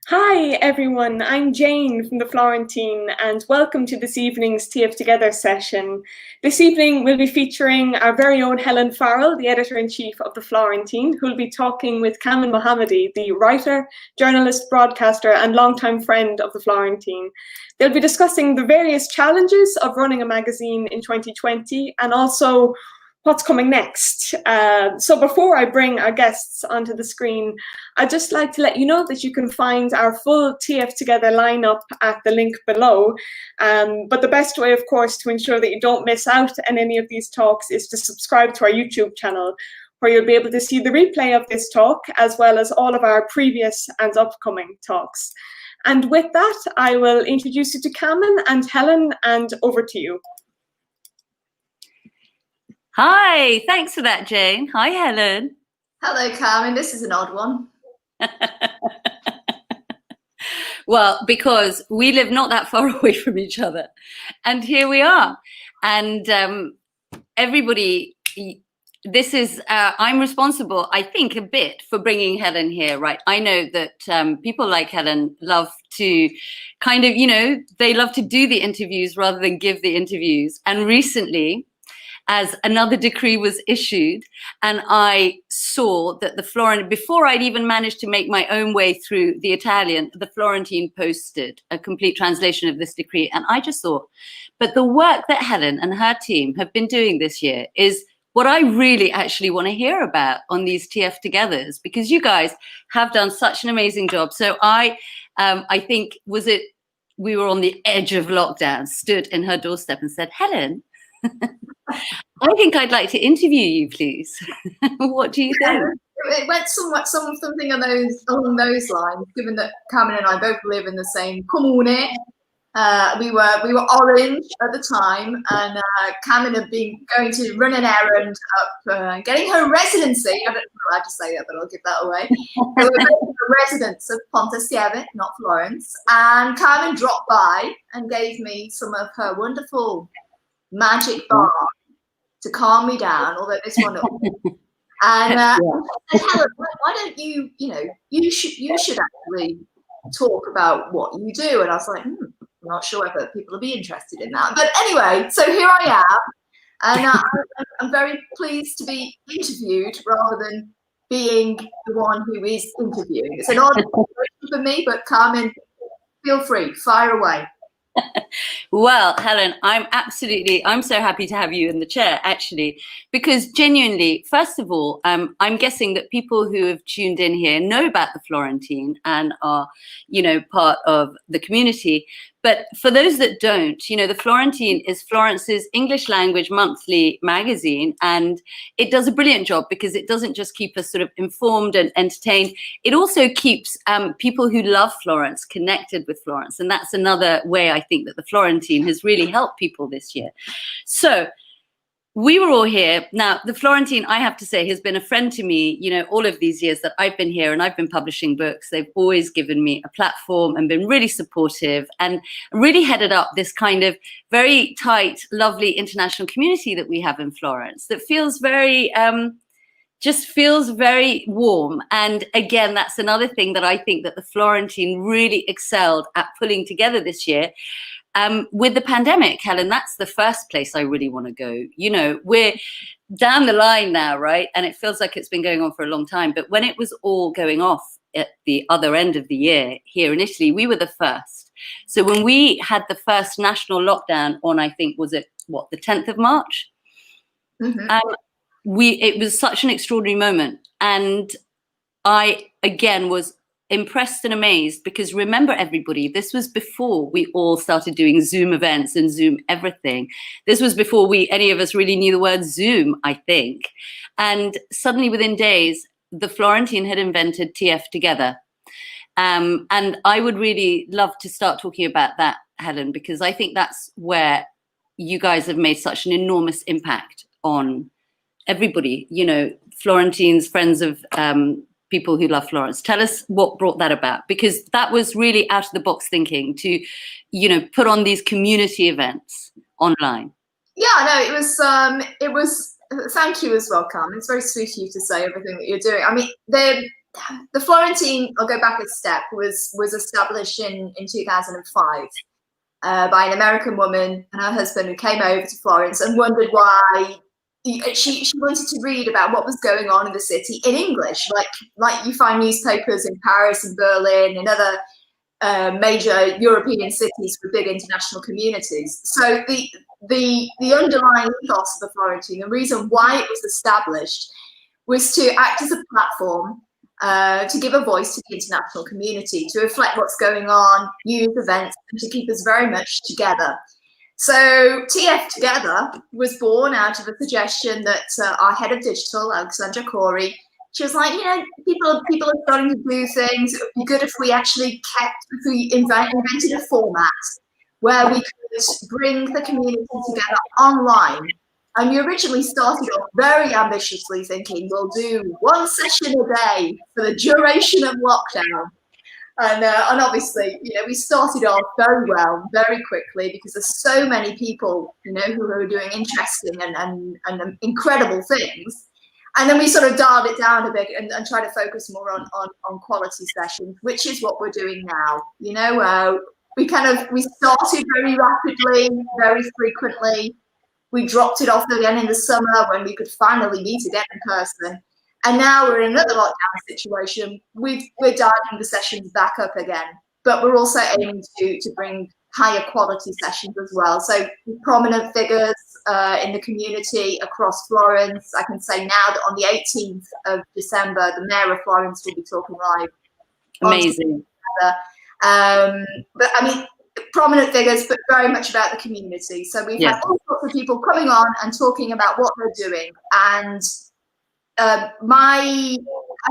Hi everyone, I'm Jane from the Florentine and welcome to this evening's TF Together session. This evening we'll be featuring our very own Helen Farrell, the editor-in-chief of the Florentine, who'll be talking with Kamin Mohammadi, the writer, journalist, broadcaster and longtime friend of the Florentine. They'll be discussing the various challenges of running a magazine in 2020 and also what's coming next. So before I bring our guests onto the screen, I'd just like to let you know that you can find our full TF Together lineup at the link below. But the best way, of course, to ensure that you don't miss out on any of these talks is to subscribe to our YouTube channel, where you'll be able to see the replay of this talk, as well as all of our previous and upcoming talks. And with that, I will introduce you to Kamin and Helen, and over to you. Hi, thanks for that, Jane. Hi, Helen. Hello, Kamin. This is an odd one. Well, because we live not that far away from each other. And here we are. And everybody, this is, I'm responsible, I think, a bit for bringing Helen here, right? I know that people like Helen love to kind of, they love to do the interviews rather than give the interviews. And recently, as another decree was issued, and I saw that the Florentine, before I'd even managed to make my own way through the Italian, the Florentine posted a complete translation of this decree. And I just thought, but the work that Helen and her team have been doing this year is what I really actually want to hear about on these TF Togethers, because you guys have done such an amazing job. So I think, we were on the edge of lockdown, stood in her doorstep and said, Helen, I think I'd like to interview you, please. What do you think? It went something along those lines, given that Kamin and I both live in the same comune. We were orange at the time, and Kamin had been going to run an errand up, getting her residency. I don't know how to say that, but I'll give that away. So we were the residence of Ponte, not Florence, and Kamin dropped by and gave me some of her wonderful magic bar to calm me down, although this one and I said, Helen, why don't you should actually talk about what you do. And I was like, I'm not sure whether people will be interested in that, but anyway, so here I am, and I'm very pleased to be interviewed rather than being the one who is interviewing. It's an odd situation for me, but Kamin, feel free, fire away. Well, Helen, I'm so happy to have you in the chair, actually, because genuinely, first of all, I'm guessing that people who have tuned in here know about the Florentine and are, part of the community. But for those that don't, the Florentine is Florence's English language monthly magazine, and it does a brilliant job because it doesn't just keep us sort of informed and entertained. It also keeps people who love Florence connected with Florence. And that's another way I think that the Florentine has really helped people this year. So we were all here. Now, the Florentine, I have to say, has been a friend to me, all of these years that I've been here and I've been publishing books. They've always given me a platform and been really supportive and really headed up this kind of very tight, lovely international community that we have in Florence that feels very, just feels very warm. And again, that's another thing that I think that the Florentine really excelled at pulling together this year. With the pandemic, Helen, that's the first place I really want to go. We're down the line now, right? And it feels like it's been going on for a long time. But when it was all going off at the other end of the year here in Italy, we were the first. So when we had the first national lockdown on, I think, was it, the 10th of March? Mm-hmm. It was such an extraordinary moment. And I, again, was impressed and amazed because remember, everybody, this was before we all started doing Zoom events and Zoom everything. This was before any of us really knew the word Zoom, I think. And suddenly within days, the Florentine had invented TF Together. And I would really love to start talking about that, Helen, because I think that's where you guys have made such an enormous impact on everybody, Florentines, friends of people who love Florence. Tell us what brought that about, because that was really out of the box thinking to, put on these community events online. Yeah, no, it was, thank you as well, Kamin. It's very sweet of you to say everything that you're doing. I mean, the Florentine, I'll go back a step, was established in 2005 by an American woman and her husband who came over to Florence and wondered why she wanted to read about what was going on in the city in English, like you find newspapers in Paris and Berlin and other major European cities with big international communities. So the underlying ethos of the Florentine, the reason why it was established, was to act as a platform to give a voice to the international community, to reflect what's going on, use events, and to keep us very much together. So TF Together was born out of a suggestion that our head of digital, Alexandra Corey, she was like, people are starting to do things. It would be good if we actually invented a format where we could bring the community together online. And we originally started off very ambitiously thinking we'll do 1 session a day for the duration of lockdown. And obviously, we started off very well, very quickly, because there's so many people, who are doing interesting and incredible things. And then we sort of dialed it down a bit and tried to focus more on quality sessions, which is what we're doing now. We started very rapidly, very frequently. We dropped it off again in the summer when we could finally meet again in person. And now we're in another lockdown situation. We're dialing the sessions back up again, but we're also aiming to bring higher quality sessions as well. So prominent figures in the community across Florence. I can say now that on the 18th of December, the Mayor of Florence will be talking live. Amazing. But I mean, prominent figures, but very much about the community. So we've had all sorts of people coming on and talking about what they're doing. And I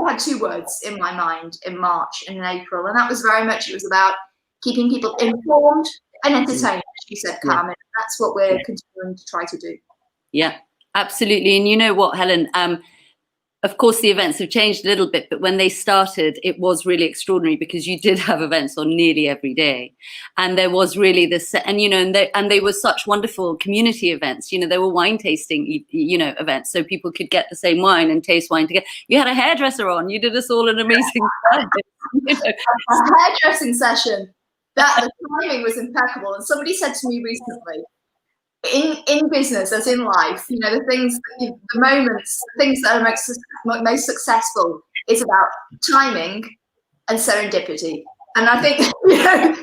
had 2 words in my mind in March and in April, and that was very much, it was about keeping people informed and entertained, as you said, Kamin. That's what we're continuing to try to do. Yeah, absolutely. And you know what, Helen? Of course, the events have changed a little bit, but when they started, it was really extraordinary because you did have events on nearly every day. And there was really this, and they were such wonderful community events. There were wine tasting, events, so people could get the same wine and taste wine together. You had a hairdresser on. You did us all an amazing service. A hairdressing session. The timing was impeccable. And somebody said to me recently, in business, as in life, the things, the moments, the things that are most successful is about timing and serendipity. And I think,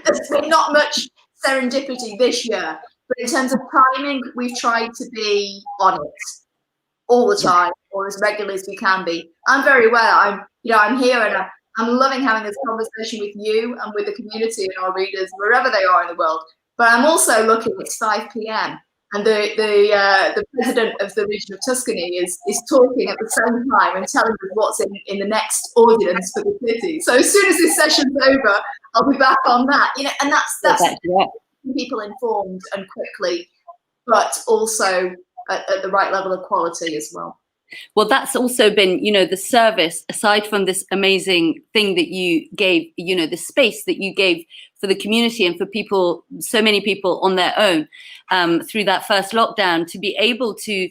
there's been not much serendipity this year, but in terms of timing, we've tried to be on it all the time, or as regularly as we can be. I'm very aware. I'm here and I'm loving having this conversation with you and with the community and our readers, wherever they are in the world. But I'm also looking, it's 5 p.m. and the president of the region of Tuscany is talking at the same time and telling us what's in the next audience for the city. So as soon as this session's over, I'll be back on that. And that's keeping people informed and quickly, but also at the right level of quality as well. Well, that's also been, the service, aside from this amazing thing that you gave, the space that you gave for the community and for people, so many people on their own through that first lockdown, to be able to,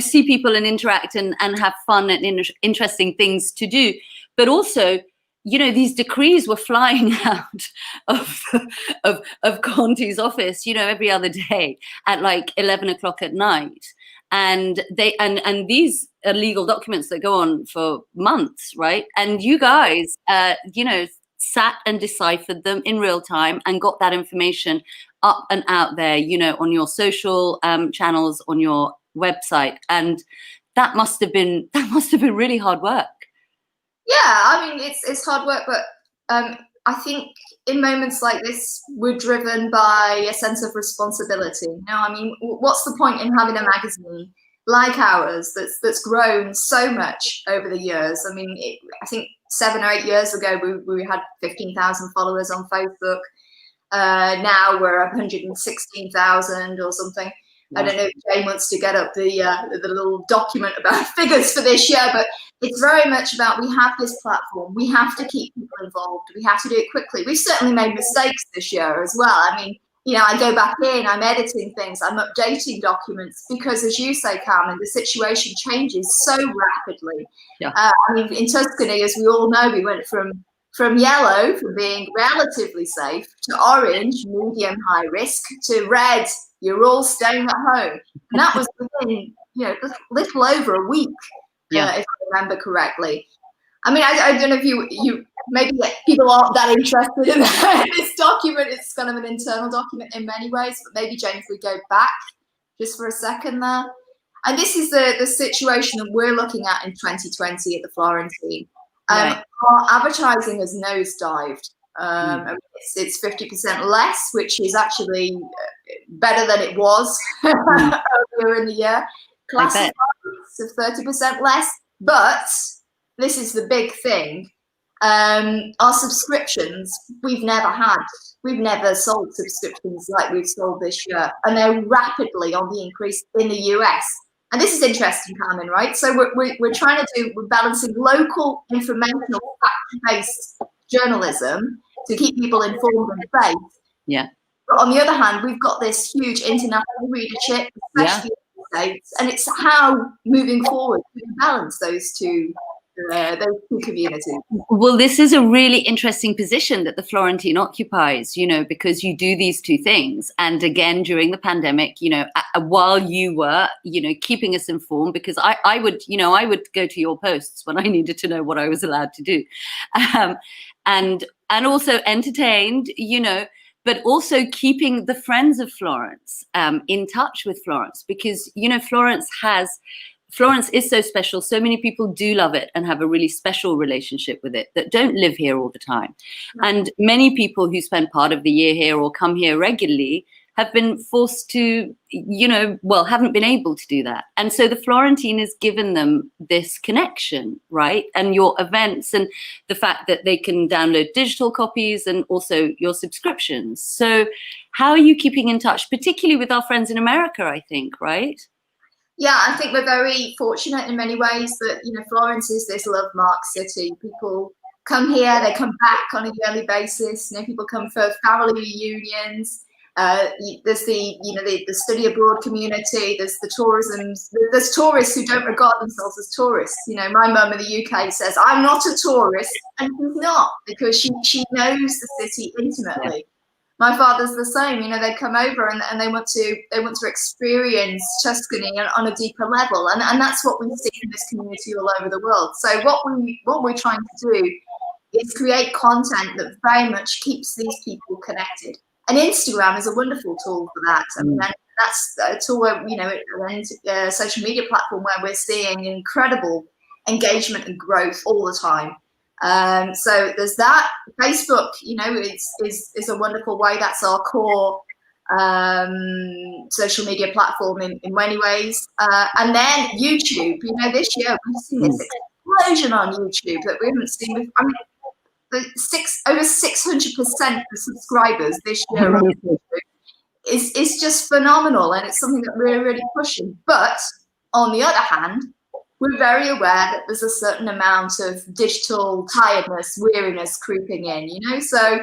see people and interact and have fun and interesting things to do. But also, these decrees were flying out of Conte's office, every other day at like 11 o'clock at night. And these are legal documents that go on for months, right? And you guys, sat and deciphered them in real time and got that information up and out there, on your social channels, on your website. And that must have been really hard work. Yeah, I mean, it's hard work, but I think in moments like this, we're driven by a sense of responsibility. I mean, what's the point in having a magazine like ours that's grown so much over the years? I mean, I think 7 or 8 years ago, we had 15,000 followers on Facebook. Now we're 116,000 or something. I don't know if Jane wants to get up the little document about figures for this year, but it's very much about, we have this platform. We have to keep people involved. We have to do it quickly. We've certainly made mistakes this year as well. I mean, I go back in, I'm editing things, I'm updating documents, because as you say, Carmen, the situation changes so rapidly. Yeah. I mean, in Tuscany, as we all know, we went from yellow, from being relatively safe, to orange, medium high risk, to red, you're all staying at home. And that was within, little over a week, if I remember correctly. I mean, I don't know if you maybe people aren't that interested in this document. It's kind of an internal document in many ways, but maybe, Jane, if we go back just for a second there. And this is the situation that we're looking at in 2020 at the Florentine. Right. Our advertising has nosedived. It's 50% less, which is actually better than it was earlier in the year. Classifieds of 30% less, but this is the big thing. Our subscriptions, we've never sold subscriptions like we've sold this year, and they're rapidly on the increase in the US. And this is interesting, Kamin, right? So we're balancing local informational fact-based journalism to keep people informed and safe. Yeah. But on the other hand, we've got this huge international readership, especially in the States, and it's how, moving forward, we can balance those two communities. Well, this is a really interesting position that the Florentine occupies, because you do these two things. And again, during the pandemic, while you were, keeping us informed, because I would go to your posts when I needed to know what I was allowed to do, and also entertained, but also keeping the friends of Florence in touch with Florence, because, Florence is so special. So many people do love it and have a really special relationship with it that don't live here all the time. And many people who spend part of the year here or come here regularly have been forced to, haven't been able to do that. And so the Florentine has given them this connection, right? And your events and the fact that they can download digital copies and also your subscriptions. So how are you keeping in touch, particularly with our friends in America, I think, right? Yeah, I think we're very fortunate in many ways that, Florence is this love-marked city. People come here, they come back on a yearly basis. People come for family reunions. There's the study abroad community. There's the tourism. There's tourists who don't regard themselves as tourists. My mum in the UK says, I'm not a tourist, and she's not, because she knows the city intimately. My father's the same. They come over and they want to experience Tuscany on a deeper level, and that's what we see in this community all over the world. So what we're trying to do is create content that very much keeps these people connected. And Instagram is a wonderful tool for that. I mean, that's a tool where, a social media platform where we're seeing incredible engagement and growth all the time. So there's that. Facebook, is a wonderful way. That's our core social media platform in many ways. And then YouTube. This year we've seen this explosion on YouTube that we haven't seen before. I mean, over 600% of subscribers this year on YouTube is just phenomenal, and it's something that we're really pushing. But on the other hand, we're very aware that there's a certain amount of digital tiredness, weariness creeping in, so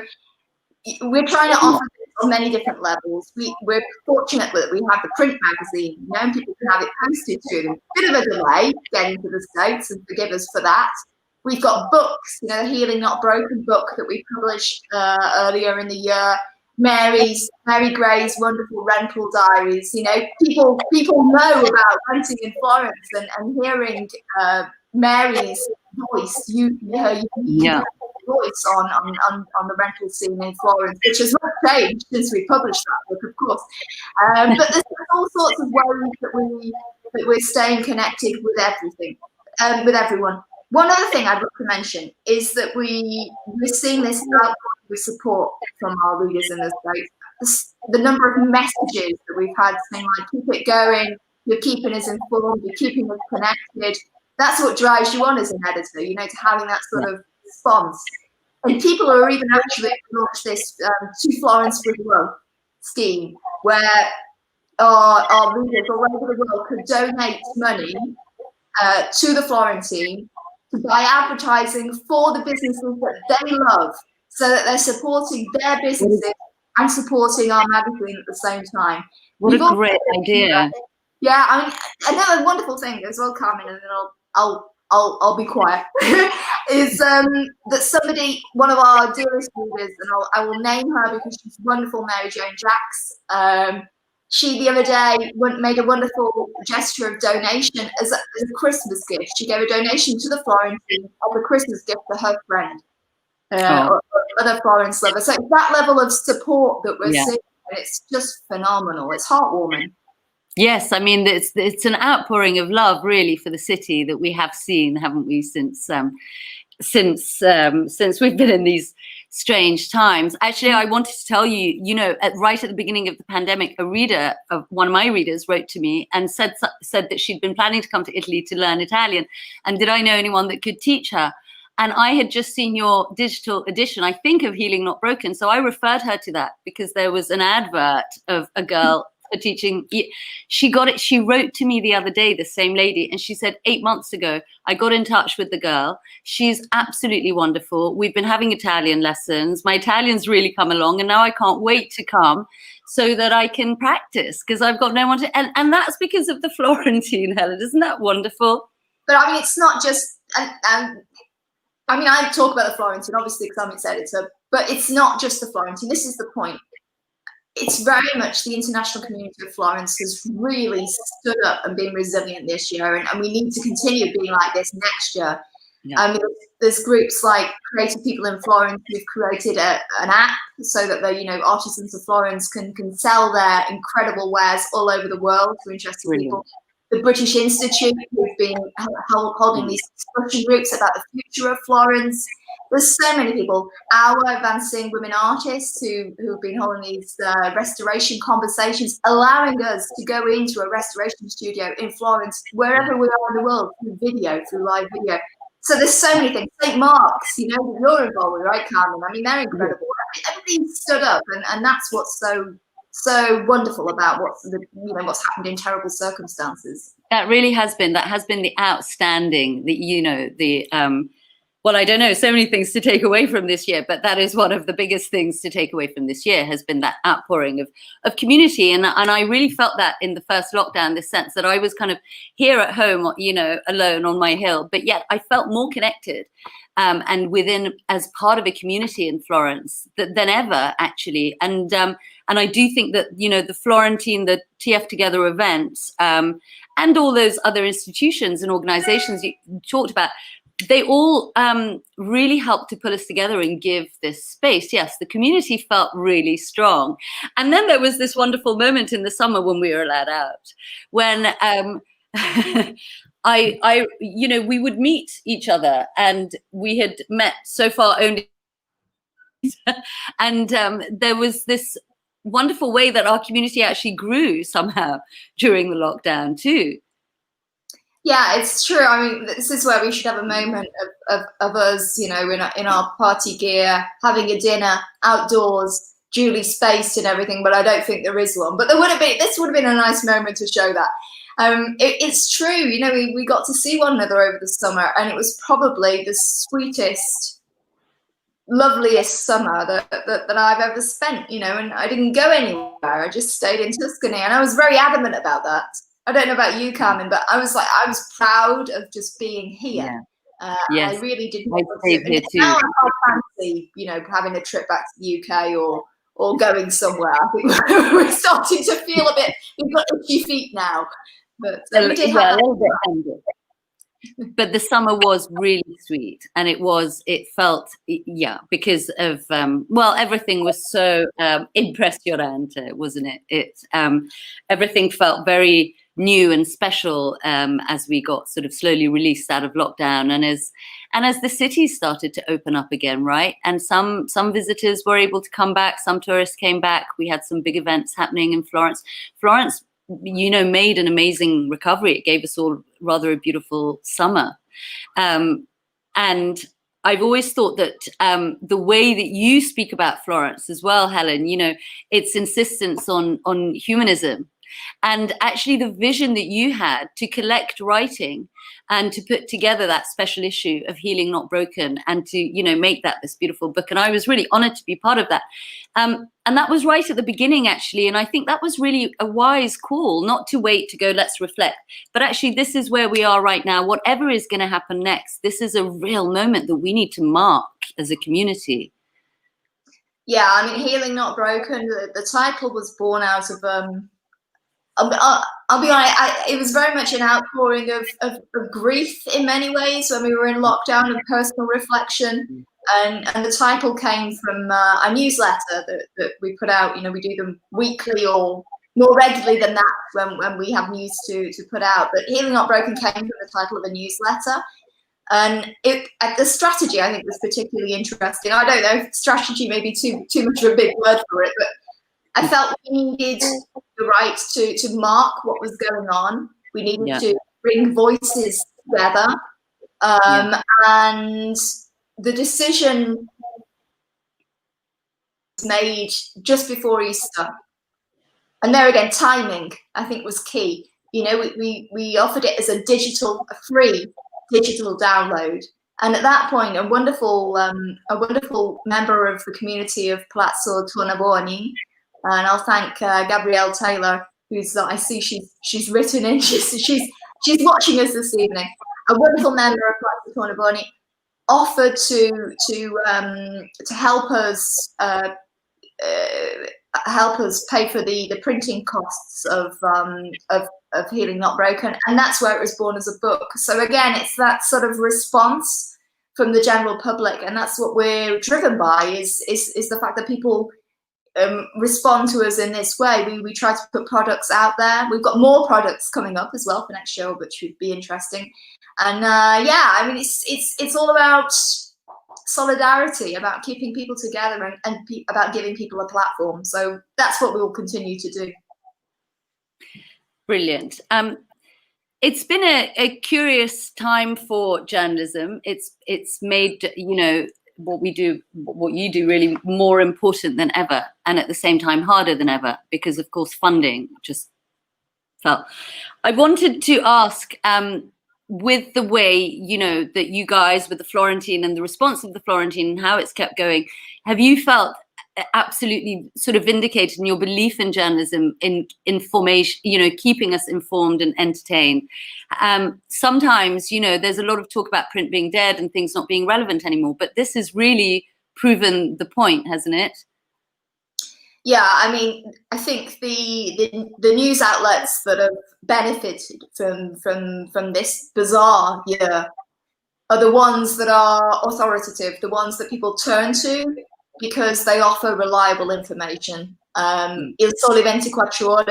we're trying to offer this on many different levels. We're fortunate that we have the print magazine, and people can have it posted to them. Bit of a delay getting to the States, and forgive us for that. We've got books, the Healing Not Broken book that we published earlier in the year. Mary Gray's wonderful rental diaries. People know about renting in Florence and hearing Mary's voice, her voice on the rental scene in Florence, which has not changed since we published that book, of course. But there's all sorts of ways that we're staying connected with everything, with everyone. One other thing I'd like to mention is that we're seeing this outpouring of support from our readers in the States. The number of messages that we've had saying, like, keep it going, you're keeping us informed, you're keeping us connected. That's what drives you on as an editor, to having that sort of response. And people are even actually launched this To Florence with Love scheme, where our readers all over the world could donate money to the Florentine to buy advertising for the businesses that they love, so that they're supporting their businesses and supporting our magazine at the same time. What a great idea. Yeah, I mean, another wonderful thing as well, Carmen, and then I'll be quiet, is that somebody, one of our dearest readers, and I will name her because she's wonderful, Mary Jane Jacks. She the other day made a wonderful gesture of donation as a Christmas gift. She gave a donation to the Florentine as a Christmas gift for her friend, or other Florence lover. So it's that level of support that we're seeing, and it's just phenomenal. It's heartwarming. Yes, I mean it's an outpouring of love, really, for the city that we have seen, haven't we, since we've been in these strange times. Actually, I wanted to tell you, right at the beginning of the pandemic, one of my readers wrote to me and said that she'd been planning to come to Italy to learn Italian, and did I know anyone that could teach her? And I had just seen your digital edition, I think, of Healing Not Broken, so I referred her to that because there was an advert of a girl for teaching. She got it. She wrote to me the other day, the same lady, and she said 8 months ago, I got in touch with the girl. She's absolutely wonderful. We've been having Italian lessons. My Italian's really come along, and now I can't wait to come so that I can practice because I've got no one to, and that's because of the Florentine, Helen. Isn't that wonderful? But I mean, it's not just, I mean, I talk about the Florentine, obviously, because I'm its editor, but it's not just the Florentine. This is the point. It's very much the international community of Florence has really stood up and been resilient this year, and we need to continue being like this next year. Yeah. There's groups like Creative People in Florence who've created an app so that the artisans of Florence can sell their incredible wares all over the world to interested people. The British Institute, who've been holding these discussion groups about the future of Florence. There's so many people. Our advancing women artists who've been holding these restoration conversations, allowing us to go into a restoration studio in Florence, wherever we are in the world, through live video. So there's so many things. St. Mark's, that you're involved with, right, Carmen? I mean, they're incredible. Everybody stood up, and that's what's so wonderful about what's happened in terrible circumstances. That really has been the outstanding, well, I don't know, so many things to take away from this year, but that is one of the biggest things to take away from this year, has been that outpouring of community. And I really felt that in the first lockdown, this sense that I was kind of here at home, alone on my hill, but yet I felt more connected and within, as part of a community in Florence than ever, actually. And I do think that, the Florentine, the TF Together events, and all those other institutions and organizations you talked about, they all really helped to pull us together and give this space. Yes, the community felt really strong. And then there was this wonderful moment in the summer when we were allowed out, when we would meet each other, and we had met so far only. And there was this wonderful way that our community actually grew somehow during the lockdown too. Yeah, it's true. I mean, this is where we should have a moment of us, in our party gear, having a dinner outdoors, duly spaced and everything. But I don't think there is one. But this would have been a nice moment to show that. It's true. We got to see one another over the summer, and it was probably the sweetest, loveliest summer that I've ever spent. And I didn't go anywhere. I just stayed in Tuscany, and I was very adamant about that. I don't know about you, Kamin, but I was proud of just being here. Yeah. Yes. I really didn't. Now I fancy, having a trip back to the UK or going somewhere. I think we're starting to feel a bit. We've got itchy feet now, but we did have a little bit. But the summer was really sweet, and it felt, because of everything was so impressionante, wasn't it? Everything felt very new and special as we got sort of slowly released out of lockdown, and as the city started to open up again, right? And some visitors were able to come back, some tourists came back. We had some big events happening in Florence. Florence, made an amazing recovery. It gave us all rather a beautiful summer. And I've always thought that the way that you speak about Florence as well, Helen, its insistence on humanism, And actually the vision that you had to collect writing and to put together that special issue of Healing Not Broken, and to, you know, make that this beautiful book. And I was really honored to be part of that. And that was right at the beginning, actually. And I think that was really a wise call, not to wait to go, let's reflect. But actually, this is where we are right now. Whatever is going to happen next, this is a real moment that we need to mark as a community. Yeah, I mean, Healing Not Broken, the title was born out of, I'll be honest, it was very much an outpouring of grief in many ways when we were in lockdown, and personal reflection. And the title came from a newsletter that we put out. You know, we do them weekly or more regularly than that when we have news to put out. But Healing Not Broken came from the title of a newsletter. And the strategy, I think, was particularly interesting. I don't know if strategy may be too much of a big word for it, but I felt we needed the right to mark what was going on. We needed to bring voices together. And the decision was made just before Easter. And there again, timing, I think, was key. You know, we offered it as a free digital download. And at that point, a wonderful member of the community of Palazzo Tornabuoni, and I'll thank Gabrielle Taylor, who's, I see she's written in, she's watching us this evening. A wonderful member of Palazzo Tornabuoni offered to help us pay for the printing costs of Healing Not Broken, and that's where it was born as a book. So again, it's that sort of response from the general public, and that's what we're driven by, is the fact that people respond to us in this way. We try to put products out there. We've got more products coming up as well for next year, which would be interesting. And yeah, I mean, it's all about solidarity, about keeping people together, and about giving people a platform. So that's what we will continue to do. Brilliant. It's been a curious time for journalism. It's made, you know, what you do really more important than ever, and at the same time harder than ever, because of course funding just fell. I wanted to ask, with the way, you know, that you guys with the Florentine and the response of the Florentine and how it's kept going, have you felt absolutely sort of vindicated in your belief in journalism, in information, you know, keeping us informed and entertained? Sometimes, you know, there's a lot of talk about print being dead and things not being relevant anymore, but this has really proven the point, hasn't it? Yeah, I mean, I think the news outlets that have benefited from this bizarre year are the ones that are authoritative, the ones that people turn to because they offer reliable information. Il Sole 24 Ore,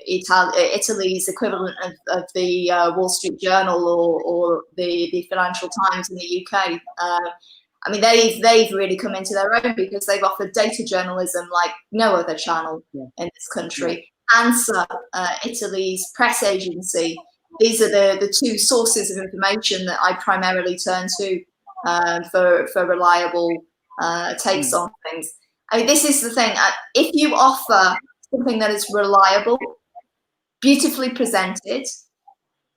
Italy's equivalent of the Wall Street Journal or the Financial Times in the UK. I mean, they've really come into their own because they've offered data journalism like no other channel in this country. ANSA, Italy's press agency. These are the two sources of information that I primarily turn to for reliable takes on things. I mean, this is the thing. If you offer something that is reliable, beautifully presented,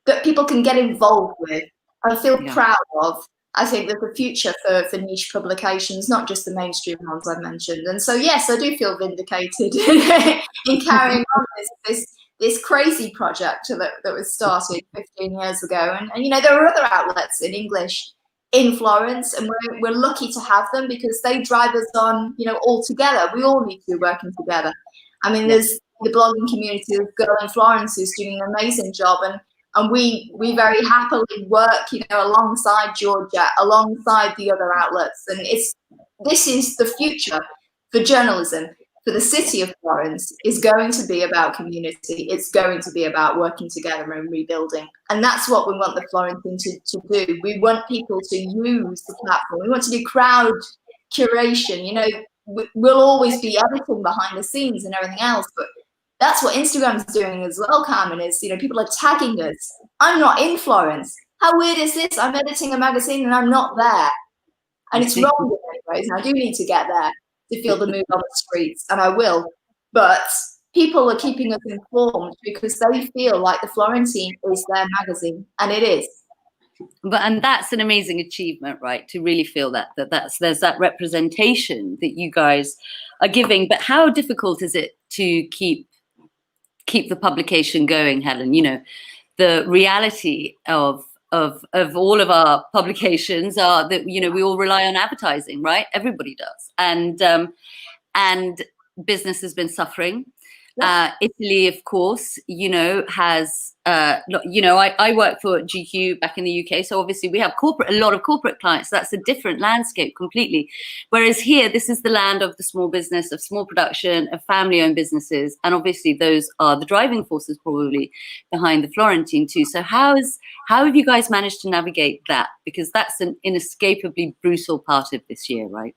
that people can get involved with and feel proud of, I think there's a future for niche publications, not just the mainstream ones I've mentioned. And so, yes, I do feel vindicated in carrying on this crazy project that was started 15 years ago. And, you know, there are other outlets in English in Florence, and we're lucky to have them because they drive us on, you know, all together. We all need to be working together. I mean, there's the blogging community of Girl in Florence who's doing an amazing job, and we very happily work, you know, alongside Georgia, alongside the other outlets. And this is the future for journalism, for the city of Florence, is going to be about community. It's going to be about working together and rebuilding. And that's what we want the Florentine to do. We want people to use the platform. We want to do crowd curation. You know, we'll always be editing behind the scenes and everything else, but that's what Instagram is doing as well, Kamin, is, you know, people are tagging us. I'm not in Florence. How weird is this? I'm editing a magazine and I'm not there. And it's wrong in many ways. And I do need to get there to feel the mood on the streets, and I will. But people are keeping us informed because they feel like the Florentine is their magazine, and it is. And that's an amazing achievement, right? To really feel there's that representation that you guys are giving. But how difficult is it to keep the publication going, Helen? You know, the reality of all of our publications are that, you know, we all rely on advertising, right? Everybody does, and business has been suffering. Italy, of course, you know, has, you know, I work for GQ back in the UK. So obviously we have a lot of corporate clients. That's a different landscape completely. Whereas here, this is the land of the small business, of small production, of family-owned businesses. And obviously those are the driving forces probably behind the Florentine too. So how have you guys managed to navigate that? Because that's an inescapably brutal part of this year, right?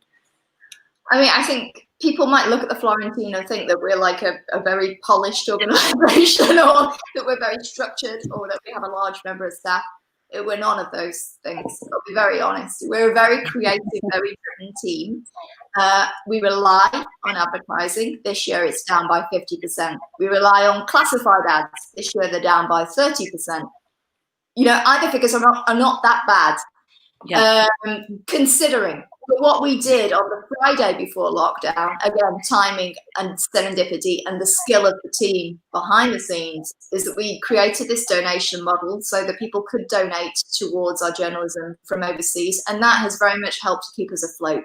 I mean, I think people might look at the Florentine and think that we're like a very polished organization, or that we're very structured, or that we have a large member of staff. We're none of those things. I'll be very honest. We're a very creative, very driven team. We rely on advertising. This year it's down by 50%. We rely on classified ads. This year they're down by 30%. You know, either figures are not that bad. Yeah. Considering. But what we did on the Friday before lockdown, again, timing and serendipity and the skill of the team behind the scenes, is that we created this donation model so that people could donate towards our journalism from overseas. And that has very much helped to keep us afloat.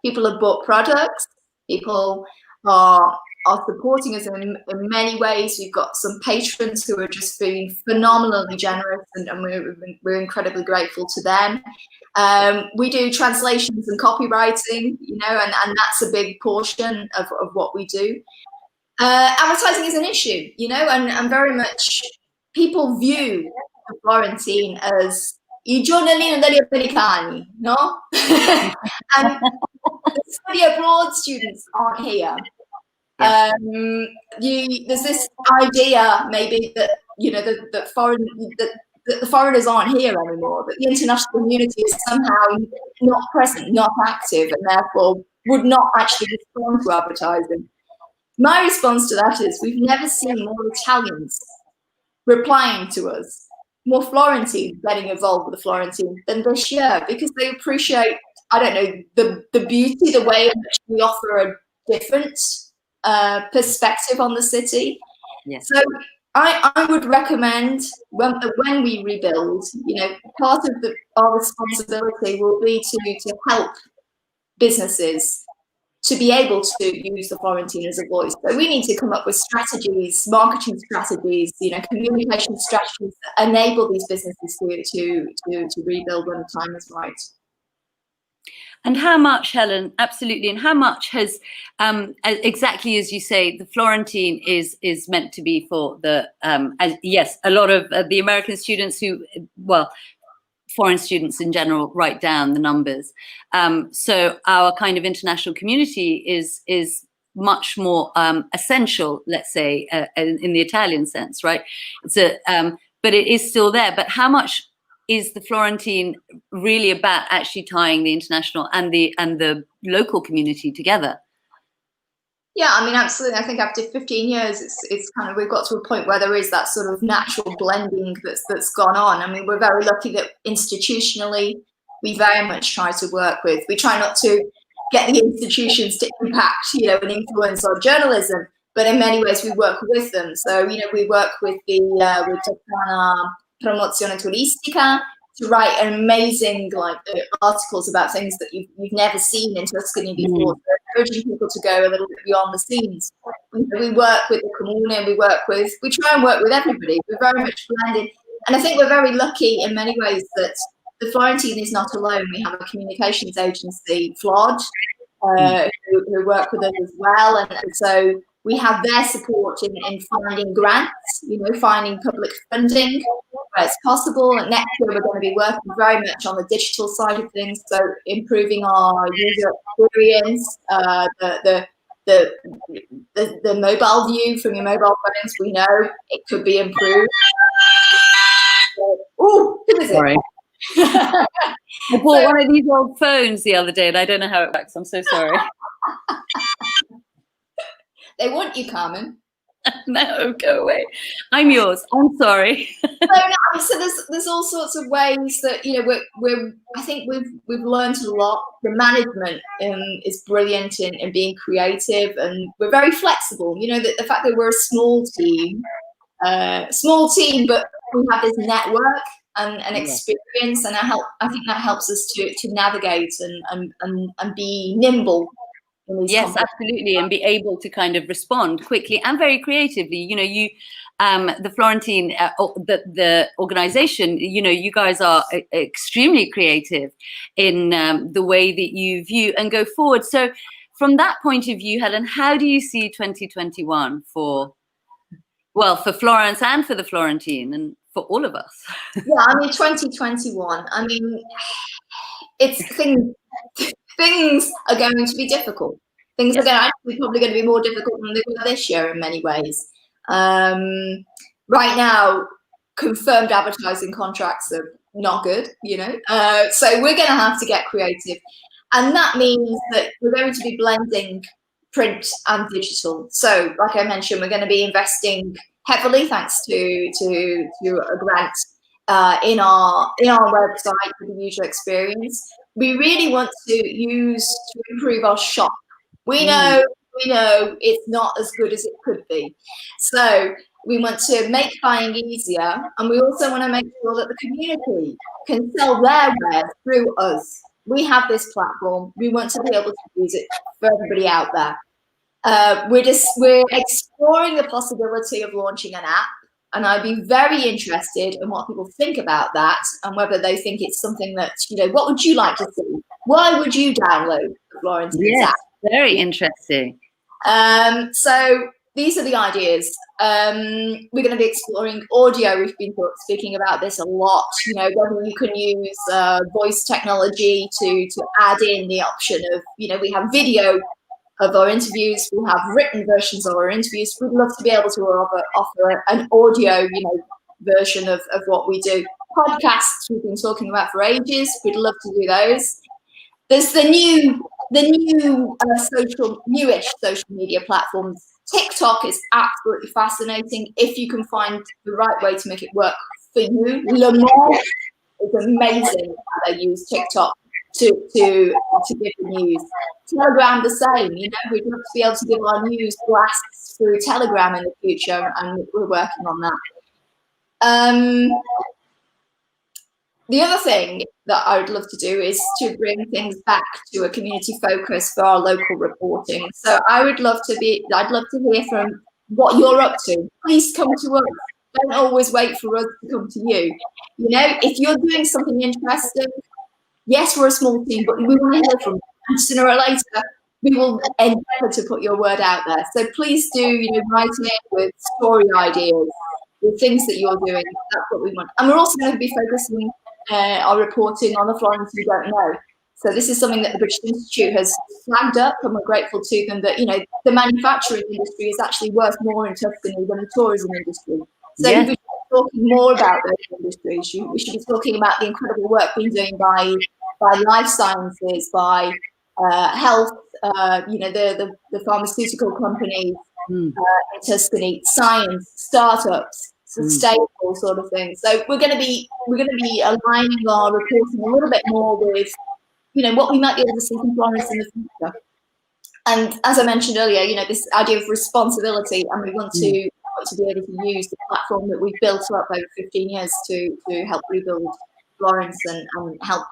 People have bought products. People are supporting us in many ways. We've got some patrons who are just being phenomenally generous, and we're incredibly grateful to them. We do translations and copywriting, you know, and that's a big portion of what we do. Advertising is an issue, you know, and very much people view the Florentine as I giornalino degli americani, no? And the study abroad students aren't here. Yeah. There's this idea maybe that, you know, that the foreigners aren't here anymore, that the international community is somehow not present, not active, and therefore would not actually respond to advertising. My response to that is we've never seen more Italians replying to us, more Florentines getting involved with the Florentine than this year, because they appreciate, I don't know, the beauty, the way in which we offer a different perspective on the city. Yes. So I would recommend when we rebuild, you know, part of our responsibility will be to help businesses to be able to use the Florentine as a voice. So we need to come up with strategies, marketing strategies, you know, communication strategies that enable these businesses to rebuild when the time is right. And how much, Helen, absolutely, and how much has, exactly as you say, the Florentine is meant to be for the, yes, a lot of the American students who, well, foreign students in general write down the numbers. So our kind of international community is much more essential, let's say, in the Italian sense, right? It's but it is still there. But how much is the Florentine really about actually tying the international and the local community together? Yeah, I mean, absolutely. I think after 15 years, it's kind of, we've got to a point where there is that sort of natural blending that's gone on. I mean, we're very lucky that institutionally, we very much try to work with. We try not to get the institutions to impact, you know, and influence our journalism, but in many ways we work with them. So, you know, we work with with Toscana Promozione Turistica to write amazing articles about things that you've never seen in Tuscany before. So encouraging people to go a little bit beyond the scenes. We work with the Comune, we try and work with everybody. We're very much blended. And I think we're very lucky in many ways that the Florentine is not alone. We have a communications agency, Flod, who work with us as well. And so we have their support in finding grants, you know, finding public funding where it's possible. And next year we're going to be working very much on the digital side of things, so improving our user experience, the mobile view from your mobile phones. We know it could be improved. Oh, who is it? Sorry. I bought one of these old phones the other day and I don't know how it works. I'm so sorry. They want you, Kamin. No, go away. I'm yours. I'm sorry. So there's all sorts of ways that, you know, I think we've learned a lot. The management is brilliant in being creative, and we're very flexible. You know, the fact that we're a small team, but we have this network and experience, and I think that helps us to navigate and be nimble. Yes, absolutely, and be able to kind of respond quickly and very creatively. You know, the Florentine, the organization, you know, you guys are extremely creative in the way that you view and go forward. So from that point of view, Helen, how do you see 2021 for Florence and for the Florentine and for all of us? Yeah, I mean, 2021, I mean, things are going to be difficult. Things are probably going to be more difficult than they were this year in many ways. Right now, confirmed advertising contracts are not good, you know. So we're going to have to get creative. And that means that we're going to be blending print and digital. So like I mentioned, we're going to be investing heavily, thanks to a grant in our website for the user experience. We really want to improve our shop. We know it's not as good as it could be. So we want to make buying easier, and we also want to make sure that the community can sell their wares through us. We have this platform. We want to be able to use it for everybody out there. We're exploring the possibility of launching an app, and I'd be very interested in what people think about that, and whether they think it's something that, you know, what would you like to see? Why would you download the Florentine app? Very interesting. So these are the ideas. We're going to be exploring audio. We've been speaking about this a lot. You know, whether you can use voice technology to add in the option of, you know, we have video of our interviews, we have written versions of our interviews. We'd love to be able to offer an audio, you know, version of what we do. Podcasts we've been talking about for ages. We'd love to do those. There's the newish social media platforms. TikTok is absolutely fascinating if you can find the right way to make it work for you. Le Monde is amazing how they use TikTok to give the news. Telegram the same, you know, we'd love to be able to give our news blasts through Telegram in the future, and we're working on that. The other thing that I would love to do is to bring things back to a community focus for our local reporting. So I'd love to hear from what you're up to. Please come to us. Don't always wait for us to come to you. You know, if you're doing something interesting, yes, we're a small team, but we want to hear from you. And sooner or later, we will endeavour to put your word out there. So please do, you know, write in with story ideas, with things that you're doing. That's what we want. And we're also going to be focusing our reporting on the Florence we don't know. So this is something that the British Institute has flagged up, and we're grateful to them that, you know, the manufacturing industry is actually worth more in Tuscany than the tourism industry. So we should be talking more about those industries. We should be talking about the incredible work being done by life sciences, by health, you know, the pharmaceutical companies in Tuscany, science, startups, sustainable sort of thing. So we're going to be aligning our reporting a little bit more with, you know, what we might be able to see from Florence in the future. And as I mentioned earlier, you know, this idea of responsibility, and we want to be able to use the platform that we've built up over 15 years to help rebuild Florence and help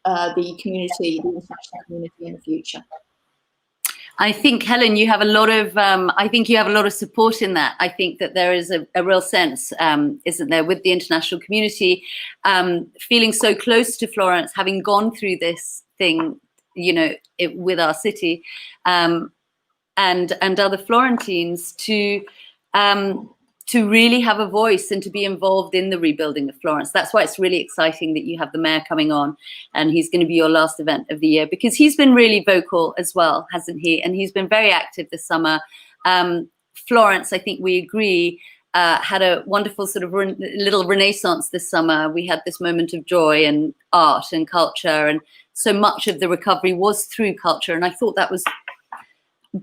the community, the international community in the future. I think, Helen, you have a lot of support in that. I think that there is a real sense, isn't there, with the international community, feeling so close to Florence, having gone through this thing, you know, with our city, and other Florentines to really have a voice and to be involved in the rebuilding of Florence. That's why it's really exciting that you have the mayor coming on, and he's going to be your last event of the year, because he's been really vocal as well, hasn't he? And he's been very active this summer. Florence, I think we agree, had a wonderful sort of little renaissance this summer. We had this moment of joy and art and culture, and so much of the recovery was through culture. And I thought that was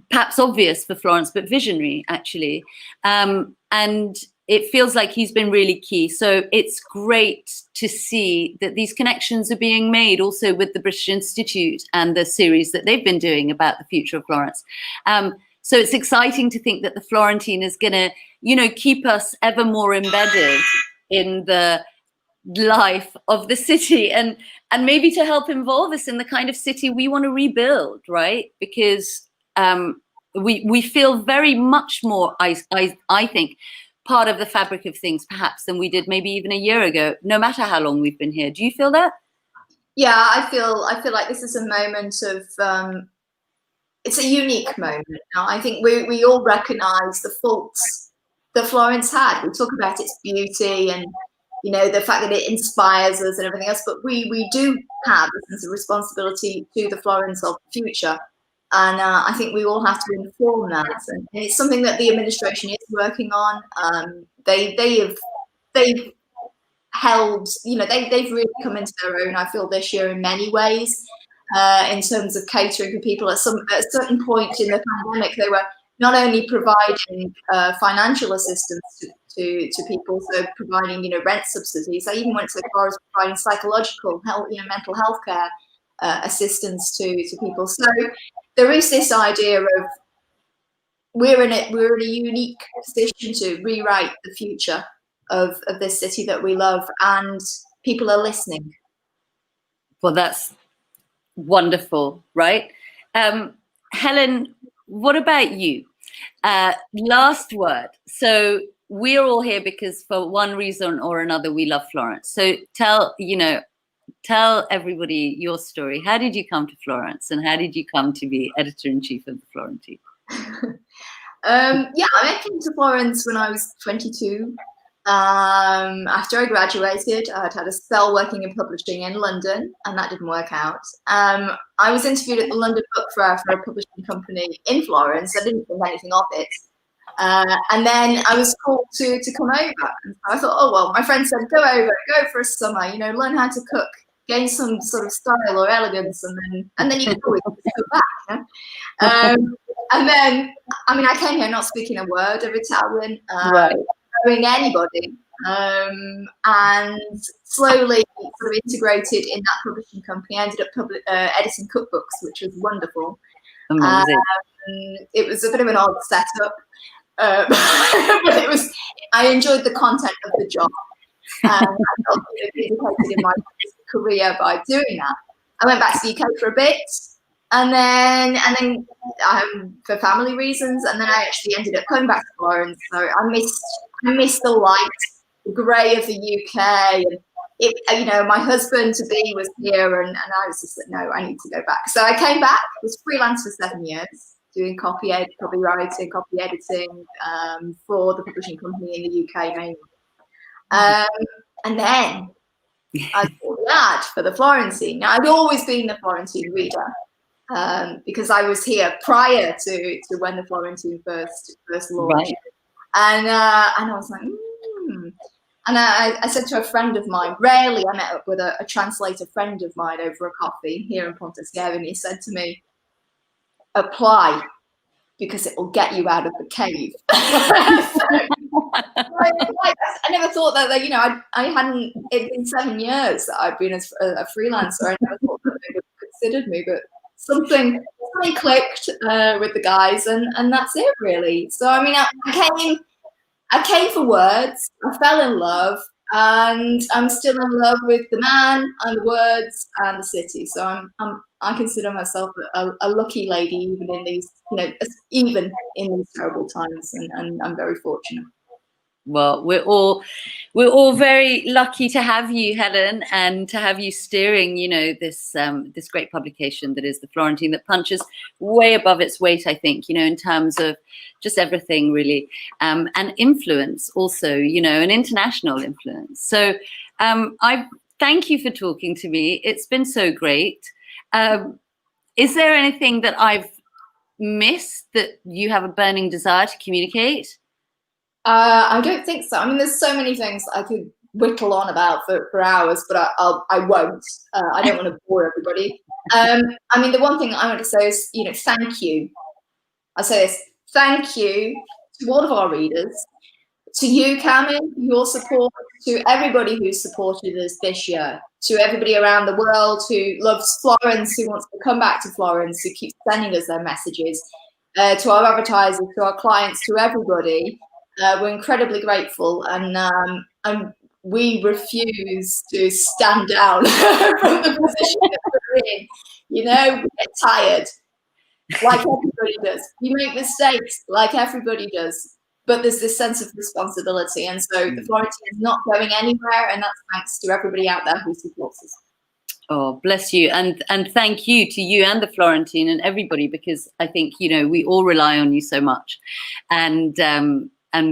perhaps obvious for Florence, but visionary actually. And it feels like he's been really key. So it's great to see that these connections are being made also with the British Institute and the series that they've been doing about the future of Florence. So it's exciting to think that the Florentine is going to, you know, keep us ever more embedded in the life of the city, and maybe to help involve us in the kind of city we want to rebuild, right? Because we feel very much more, I think, part of the fabric of things perhaps than we did maybe even a year ago, no matter how long we've been here. Do you feel that? Yeah, I feel like this is a moment of it's a unique moment. Now, I think we all recognise the faults that Florence had. We talk about its beauty and, you know, the fact that it inspires us and everything else, but we do have a sense of responsibility to the Florence of the future. And I think we all have to inform that. And it's something that the administration is working on. They've held, you know, they've really come into their own, I feel, this year in many ways. In terms of catering for people. At a certain point in the pandemic, they were not only providing financial assistance to people, so providing, you know, rent subsidies. They even went so far as providing psychological health, you know, mental health care assistance to people. So there is this idea of we're in a unique position to rewrite the future of this city that we love, and people are listening. Well, that's wonderful, right? Helen, what about you? Last word. So we're all here because for one reason or another we love Florence. So tell everybody your story. How did you come to Florence, and how did you come to be editor-in-chief of the Florentine? Yeah, I came to Florence when I was 22. After I graduated, I'd had a spell working in publishing in London, and that didn't work out. I was interviewed at the London Book Fair for a publishing company in Florence. I didn't think anything of it. And then I was called to come over. And I thought, oh, well, my friend said, go for a summer, you know, learn how to cook, gain some sort of style or elegance, and then you can always go back. You know? And then, I mean, I came here not speaking a word of Italian. Right. Knowing anybody, and slowly sort of integrated in that publishing company. I ended up editing cookbooks, which was wonderful. Amazing. It was a bit of an odd setup, but I enjoyed the content of the job, and I felt vindicated in my career by doing that. I went back to the UK for a bit, and then for family reasons, and then I actually ended up coming back to Florence. So I missed the light, the grey of the UK, and it, you know, my husband to be was here, and I was just like, no, I need to go back. So I came back, was freelance for 7 years, doing copywriting, copy editing for the publishing company in the UK mainly. And then I saw the ad for the Florentine. Now, I'd always been the Florentine reader because I was here prior to when the Florentine first launched. Right. And I was like, And I said to a friend of mine, rarely I met up with a translator friend of mine over a coffee here in Ponticello, and he said to me, apply, because it will get you out of the cave. I never thought that, you know, I hadn't, it'd been 7 years that I'd been a freelancer. I never thought that they would have considered me, but something clicked with the guys, and that's it really. So I mean, I came for words, I fell in love, and I'm still in love with the man and the words and the city. So I consider myself a lucky lady, even in these, you know, even in these terrible times, and I'm very fortunate. Well, we're all very lucky to have you, Helen, and to have you steering, you know, this this great publication that is the Florentine, that punches way above its weight, I think, you know, in terms of just everything really, and influence also, you know, an international influence. So I thank you for talking to me. It's been so great. Is there anything that I've missed that you have a burning desire to communicate? I don't think so. I mean, there's so many things I could whittle on about for hours, but I won't. I don't want to bore everybody. I mean, the one thing I want to say is, you know, thank you I say this, thank you to all of our readers, to you, Kamin, for your support, to everybody who's supported us this year, to everybody around the world who loves Florence, who wants to come back to Florence, who keeps sending us their messages, to our advertisers, to our clients, to everybody. We're incredibly grateful, and we refuse to stand down from the position that we're in. You know, we get tired, like everybody does. We make mistakes, like everybody does. But there's this sense of responsibility, and so the Florentine is not going anywhere, and that's thanks to everybody out there who supports us. Oh, bless you, and thank you to you and the Florentine and everybody, because I think, you know, we all rely on you so much, and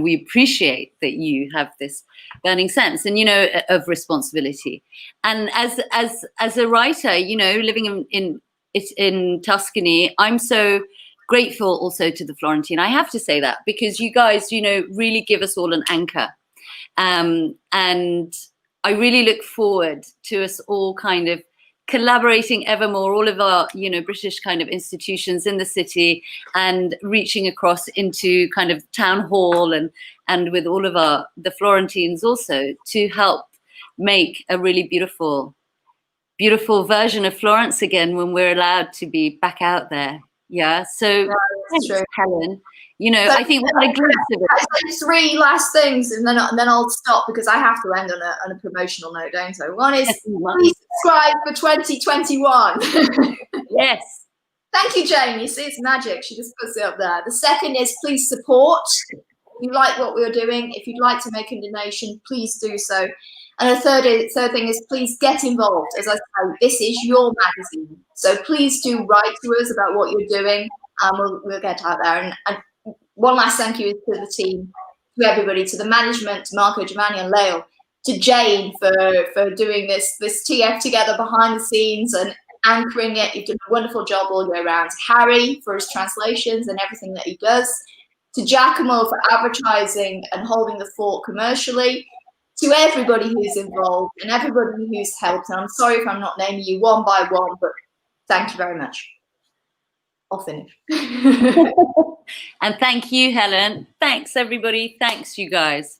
we appreciate that you have this burning sense and, you know, of responsibility. And as a writer, you know, living in Tuscany, I'm so grateful also to the Florentine. I have to say that, because you guys, you know, really give us all an anchor. And I really look forward to us all kind of collaborating ever more, all of our, you know, British kind of institutions in the city, and reaching across into kind of town hall and with all of the Florentines also, to help make a really beautiful version of Florence again when we're allowed to be back out there. Yeah, so thanks, Helen. You know, I think we had a glimpse of it. 3 last things, and then I'll stop, because I have to end on a promotional note, don't I? One is, please subscribe for 2021. Yes. Thank you, Jane. You see, it's magic. She just puts it up there. The second is, please support. If you like what we're doing, if you'd like to make a donation, please do so. And the third thing is, please get involved. As I say, this is your magazine, so please do write to us about what you're doing, and we'll get out there. And one last thank you to the team, to everybody, to the management, to Marco, Giovanni, and Leo, to Jane for doing this TF together behind the scenes and anchoring it. You've done a wonderful job all year round. To Harry for his translations and everything that he does. To Giacomo for advertising and holding the fort commercially. To everybody who's involved and everybody who's helped. And I'm sorry if I'm not naming you one by one, but thank you very much. I'll finish. And thank you, Helen. Thanks, everybody. Thanks, you guys.